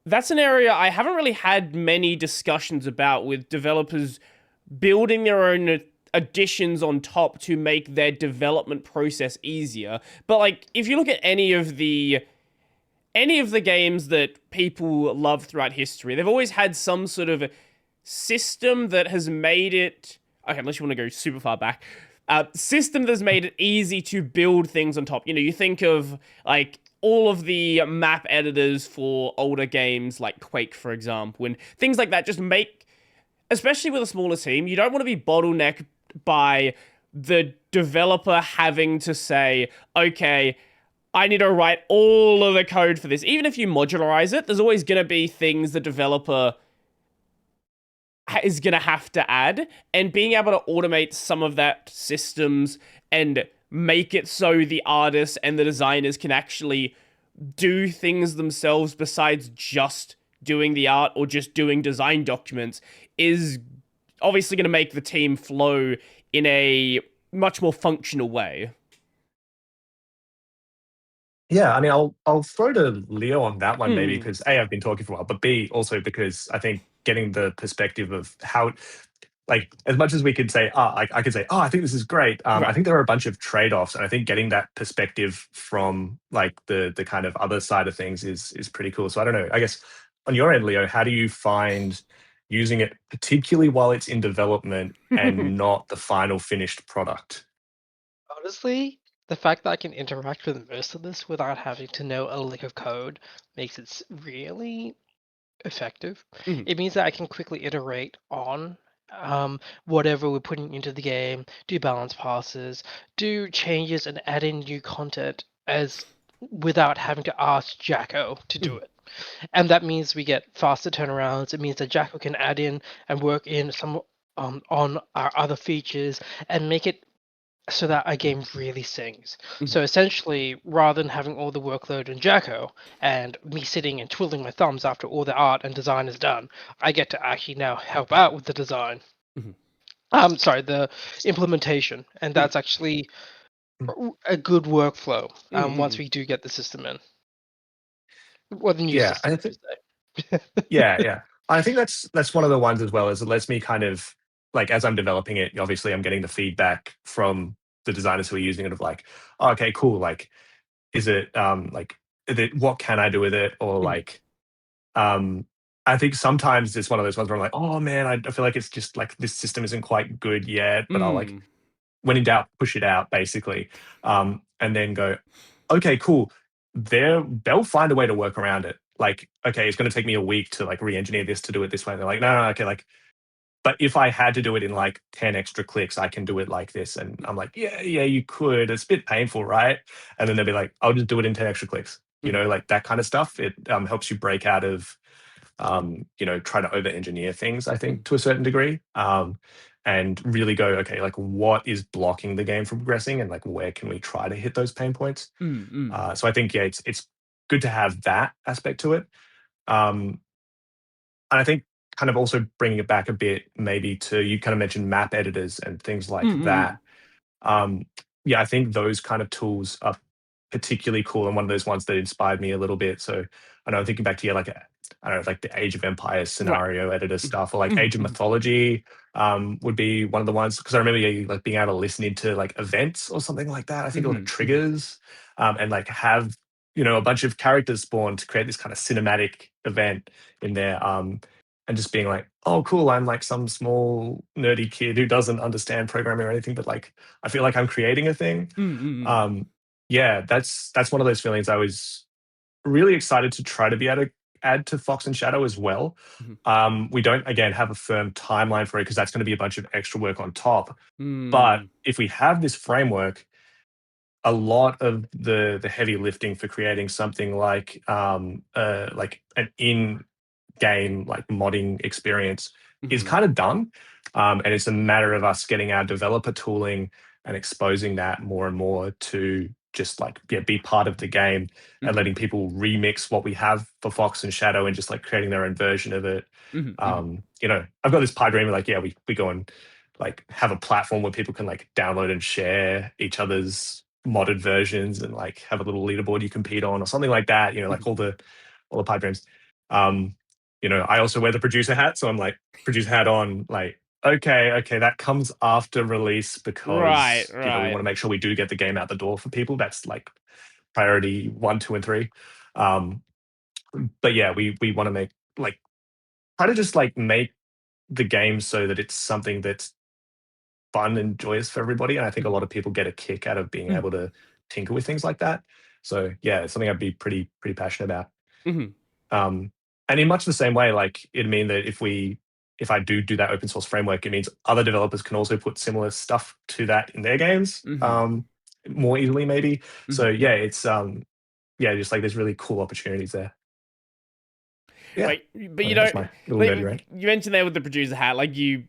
That's an area I haven't really had many discussions about with developers building their own additions on top to make their development process easier. But like if you look at any of the games that people love throughout history, they've always had some sort of system that has made it okay, unless you want to go super far back. System that's made it easy to build things on top. You think of like all of the map editors for older games like Quake, for example, and things like that just make, especially with a smaller team, you don't want to be bottlenecked by the developer having to say, okay, I need to write all of the code for this. Even if you modularize it, there's always going to be things the developer is going to have to add. And being able to automate some of that systems and make it so the artists and the designers can actually do things themselves besides just doing the art or just doing design documents is obviously going to make the team flow in a much more functional way. Yeah, I mean, I'll throw to Leo on that one maybe Hmm. because A, I've been talking for a while, but B, also because I think getting the perspective of how, like, as much as we could say, like I could say, I think this is great. I Right. think there are a bunch of trade-offs, and I think getting that perspective from like the kind of other side of things is pretty cool. So I don't know. I guess on your end, Leo, how do you find using it, particularly while it's in development and not the final finished product? Honestly, the fact that I can interact with most of this without having to know a lick of code makes it really effective. Mhm. It means that I can quickly iterate on whatever we're putting into the game, do balance passes, do changes, and add in new content as without having to ask Jacko to do Mhm. it. And that means we get faster turnarounds. It means that Jacko can add in and work in some on our other features and make it so that our game really sings. Mhm. So essentially, rather than having all the workload on Jacko and me sitting and twiddling my thumbs after all the art and design is done, I get to actually now help out with the design. Mhm. Sorry, the implementation, and Mhm. that's actually a good workflow. Once Mhm. we do get the system in, or the new Yeah, system, I I think. should say. Yeah, yeah. I think that's one of the ones as well, is it lets me kind of like, as I'm developing it, obviously I'm getting the feedback from the designers who are using it of like, "Oh, okay, cool. Like, is it like what can I do with it?" Or Mhm. like, um I think sometimes it's one of those ones where I'm like, "Oh man, I feel like it's just like this system isn't quite good yet," but I'll like, Mm. when in doubt, push it out basically. And then go, okay, cool. They'll find a way to work around it. Like, okay, it's going to take me a week to like re-engineer this to do it this way. And they're like, no, no, okay, like, but if I had to do it in like 10 extra clicks, I can do it like this. And I'm like, yeah, yeah, you could. It's a bit painful, right? And then they'll be like, I'll just do it in 10 extra clicks. Mhm. Like that kind of stuff. It helps you break out of try to over engineer things, I Mhm. think, to a certain degree. And really go, okay, like what is blocking the game from progressing and like where can we try to hit those pain points? Mm. Mm. So I think, yeah, it's good to have that aspect to it. Um, and I think kind of also bringing it back a bit, maybe to, you kind of mentioned map editors and things like Mm. that. Mm. Um, yeah, I think those kind of tools are particularly cool and one of those ones that inspired me a little bit. So I know I'm thinking back to, yeah, like I don't know, like the Age of Empires Right. scenario editor Mhm. stuff, or like Mhm. Age of Mhm. Mythology would be one of the ones, because I remember, yeah, like being able to listen into like events or something like that. I think, or like Mhm. Mhm. triggers, and like have a bunch of characters spawn to create this kind of cinematic event in there. And just being like, oh, cool, I'm like some small nerdy kid who doesn't understand programming or anything, but like I feel like I'm creating a thing. Mm. Mm. Um, yeah, that's one of those feelings I was really excited to try to be able to add to Fox and Shadow as well. Mhm. We don't again have a firm timeline for it because that's going to be a bunch of extra work on top. But Mm. if we have this framework, a lot of the heavy lifting for creating something like an in game like modding experience is Mhm. kind of done. And it's a matter of us getting our developer tooling and exposing that more and more to just like, yeah, be part of the game, and Mhm. letting people remix what we have for Fox and Shadow and just like creating their own version of it. Mhm. Mhm. I've got this pipe dream of like, yeah, we go and like have a platform where people can like download and share each other's modded versions and like have a little leaderboard you compete on or something like that, Mhm. like all the pipe dreams. You know, I also wear the producer hat, so I'm like, producer hat on, like, okay, that comes after release Right, because, you know, we right. want to make sure we do get the game out the door for people. That's like priority 1, 2, and 3. Um, but yeah, we want to make like try to just like make the game so that it's something that's fun and joyous for everybody. And I think a lot of people get a kick out of being Mhm. able to tinker with things like that. So yeah, it's something I'd be pretty passionate about. Mhm. And in much the same way, like it'd mean that if I do that open source framework, it means other developers can also put similar stuff to that in their games Mhm. more easily, maybe. So Mhm. yeah, it's yeah, just like there's really cool opportunities there. Yeah, Wait, but I you know that's don't. my little Like, nerdy rant. you mentioned there with the producer hat, like you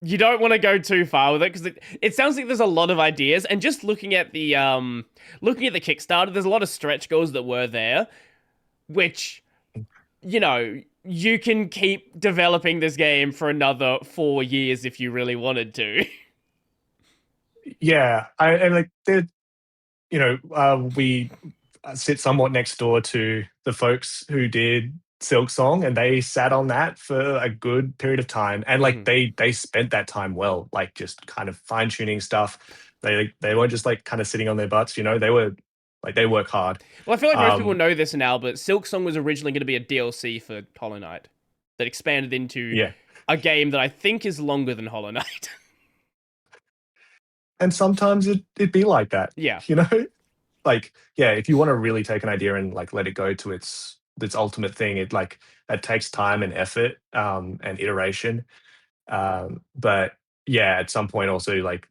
don't want to go too far with it because it sounds like there's a lot of ideas. And just looking at the Kickstarter, there's a lot of stretch goals that were there, which you know you can keep developing this game for another 4 years if you really wanted to. Yeah, and like you know, we sit somewhat next door to the folks who did Silk Song, and they sat on that for a good period of time, and like Mhm. they spent that time well, like just kind of fine tuning stuff. They weren't just like kind of sitting on their butts, you know. They were like they work hard. Well, I feel like most people Um, know this now, but Silk Song was originally going to be a DLC for Hollow Knight that expanded into yeah, a game that I think is longer than Hollow Knight. and sometimes it'd be like that, Yeah. you know. Like yeah, if you want to really take an idea and like let it go to its ultimate thing, it takes time and effort and iteration. But yeah, at some point also like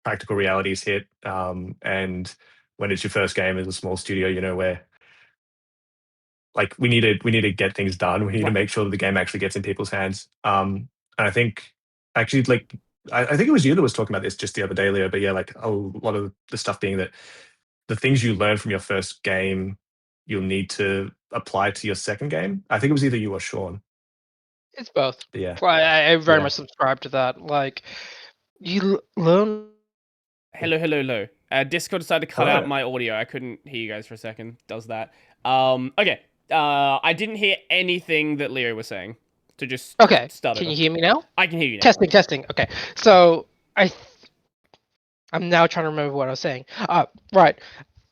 practical realities hit. And when it's your first game as a small studio, you know, where like we need to get things done. We need to Right. make sure that the game actually gets in people's hands. And I think actually like I think it was you that was talking about this just the other day, Leo. But yeah, like a lot of the stuff being that the things you learn from your first game, you'll need to apply to your second game. I think it was either you or Sean. It's both. But yeah, I very yeah. much subscribe to that. Like learn. Hello, hello, hello. Discord decided to cut out Hello. my audio. I couldn't hear you guys for a second. Does that? Okay. I didn't hear anything that Leo was saying. To just Okay, start can over. you hear me now? I can hear you now. Testing, testing. Okay, so I'm now trying to remember what I was saying. Right.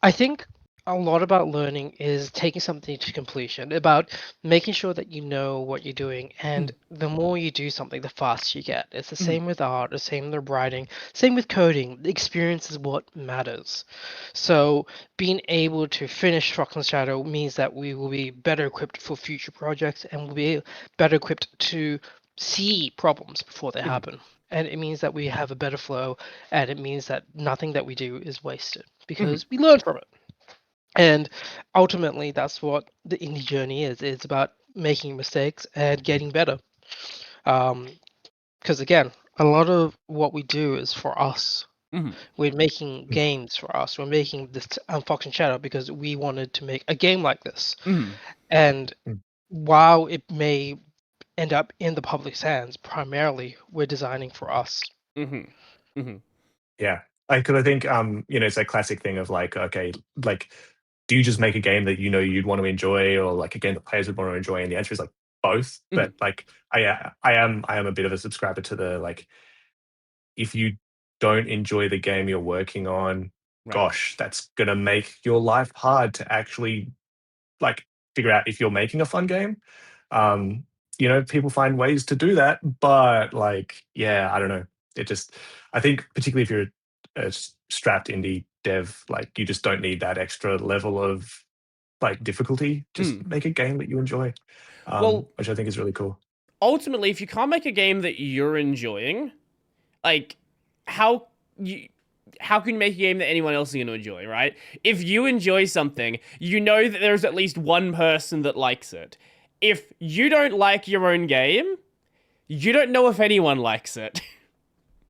I think a lot about learning is taking something to completion, about making sure that you know what you're doing, and the more you do something, the faster you get. It's the same with art, the same with writing, same with coding. The experience is what matters. So being able to finish Frox's Shadow means that we will be better equipped for future projects and will be better equipped to see problems before they happen. And it means that we have a better flow, and it means that nothing that we do is wasted because we learn from it. And ultimately, that's what the indie journey is. It's about making mistakes and getting better. Because again, a lot of what we do is for us. Mhm. We're making games for us. We're making this Fox and Shadow because we wanted to make a game like this. Mhm. And Mm. while it may end up in the public's hands, primarily we're designing for us. Mhm. Mhm. Yeah. Because I think you know, it's that classic thing of like, okay, like, do you just make a game that you know you'd want to enjoy, or like a game that players would want to enjoy? And the answer is like both. Mhm. But like, I am a bit of a subscriber to the like, if you don't enjoy the game you're working on, Right. gosh, that's gonna make your life hard to actually like figure out if you're making a fun game. Um, you know, people find ways to do that, but like, yeah, I don't know. It just, I think, particularly if you're a strapped indie dev, like you just don't need that extra level of like difficulty. Just Mm. make a game that you enjoy, Well, which I think is really cool. ultimately, if you can't make a game that you're enjoying, like how you how can you make a game that anyone else is going to enjoy, right? If you enjoy something, you know that there's at least one person that likes it. If you don't like your own game, you don't know if anyone likes it.